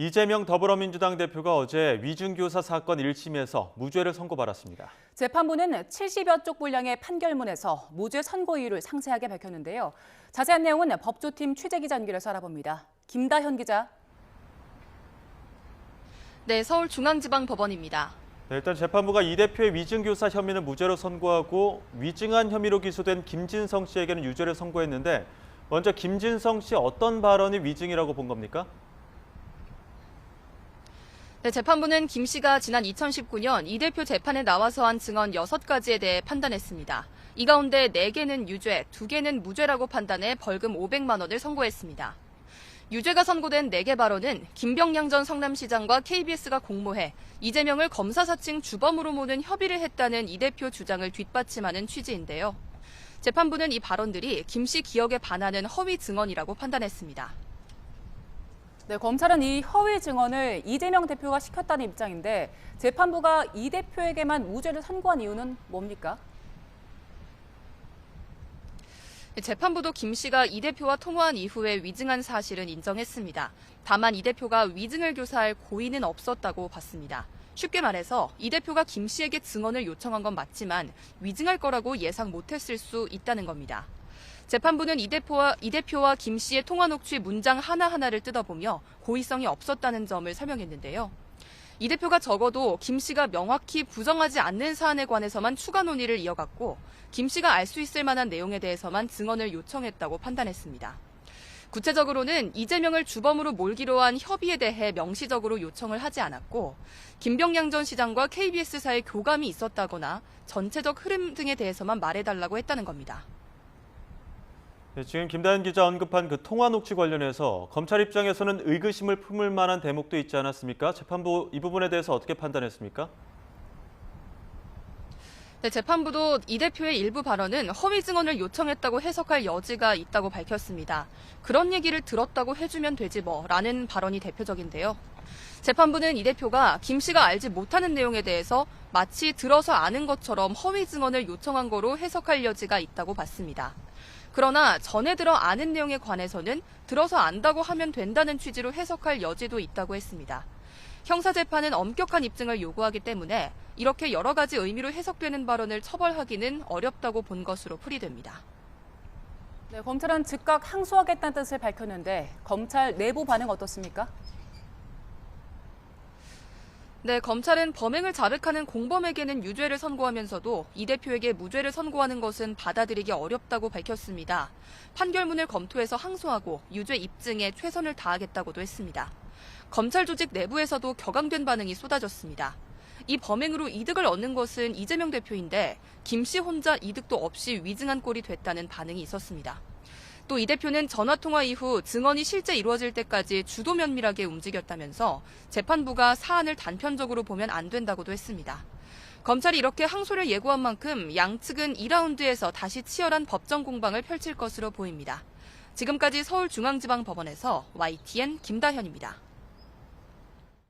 이재명 더불어민주당 대표가 어제 위중교사 사건 1심에서 무죄를 선고받았습니다. 재판부는 70여 쪽 분량의 판결문에서 무죄 선고 이유를 상세하게 밝혔는데요. 자세한 내용은 법조팀 취재기자 연결해서 알아봅니다. 김다현 기자. 네, 서울중앙지방법원입니다. 일단 재판부가 이 대표의 위중교사 혐의는 무죄로 선고하고 위증한 혐의로 기소된 김진성 씨에게는 유죄를 선고했는데 먼저 김진성 씨 어떤 발언이 위증이라고 본 겁니까? 네, 재판부는 김 씨가 지난 2019년 이 대표 재판에 나와서 한 증언 6가지에 대해 판단했습니다. 이 가운데 4개는 유죄, 2개는 무죄라고 판단해 벌금 500만 원을 선고했습니다. 유죄가 선고된 4개 발언은 김병량 전 성남시장과 KBS가 공모해 이재명을 검사 사칭 주범으로 모는 협의를 했다는 이 대표 주장을 뒷받침하는 취지인데요. 재판부는 이 발언들이 김 씨 기억에 반하는 허위 증언이라고 판단했습니다. 네, 검찰은 이 허위 증언을 이재명 대표가 시켰다는 입장인데 재판부가 이 대표에게만 무죄를 선고한 이유는 뭡니까? 재판부도 김 씨가 이 대표와 통화한 이후에 위증한 사실은 인정했습니다. 다만 이 대표가 위증을 교사할 고의는 없었다고 봤습니다. 쉽게 말해서 이 대표가 김 씨에게 증언을 요청한 건 맞지만 위증할 거라고 예상 못했을 수 있다는 겁니다. 재판부는 이 대표와 김 씨의 통화 녹취 문장 하나하나를 뜯어보며 고의성이 없었다는 점을 설명했는데요. 이 대표가 적어도 김 씨가 명확히 부정하지 않는 사안에 관해서만 추가 논의를 이어갔고 김 씨가 알 수 있을 만한 내용에 대해서만 증언을 요청했다고 판단했습니다. 구체적으로는 이재명을 주범으로 몰기로 한 협의에 대해 명시적으로 요청을 하지 않았고 김병량 전 시장과 KBS 사이 교감이 있었다거나 전체적 흐름 등에 대해서만 말해달라고 했다는 겁니다. 네, 지금 김다현 기자 언급한 그 통화 녹취 관련해서 검찰 입장에서는 의구심을 품을 만한 대목도 있지 않았습니까? 재판부 이 부분에 대해서 어떻게 판단했습니까? 네, 재판부도 이 대표의 일부 발언은 허위 증언을 요청했다고 해석할 여지가 있다고 밝혔습니다. 그런 얘기를 들었다고 해주면 되지 뭐라는 발언이 대표적인데요. 재판부는 이 대표가 김 씨가 알지 못하는 내용에 대해서 마치 들어서 아는 것처럼 허위 증언을 요청한 거로 해석할 여지가 있다고 봤습니다. 그러나 전에 들어 아는 내용에 관해서는 들어서 안다고 하면 된다는 취지로 해석할 여지도 있다고 했습니다. 형사재판은 엄격한 입증을 요구하기 때문에 이렇게 여러 가지 의미로 해석되는 발언을 처벌하기는 어렵다고 본 것으로 풀이됩니다. 네, 검찰은 즉각 항소하겠다는 뜻을 밝혔는데 검찰 내부 반응 어떻습니까? 네, 검찰은 범행을 자백하는 공범에게는 유죄를 선고하면서도 이 대표에게 무죄를 선고하는 것은 받아들이기 어렵다고 밝혔습니다. 판결문을 검토해서 항소하고 유죄 입증에 최선을 다하겠다고도 했습니다. 검찰 조직 내부에서도 격앙된 반응이 쏟아졌습니다. 이 범행으로 이득을 얻는 것은 이재명 대표인데 김 씨 혼자 이득도 없이 위증한 꼴이 됐다는 반응이 있었습니다. 또 이 대표는 전화통화 이후 증언이 실제 이루어질 때까지 주도 면밀하게 움직였다면서 재판부가 사안을 단편적으로 보면 안 된다고도 했습니다. 검찰이 이렇게 항소를 예고한 만큼 양측은 2라운드에서 다시 치열한 법정 공방을 펼칠 것으로 보입니다. 지금까지 서울중앙지방법원에서 YTN 김다현입니다.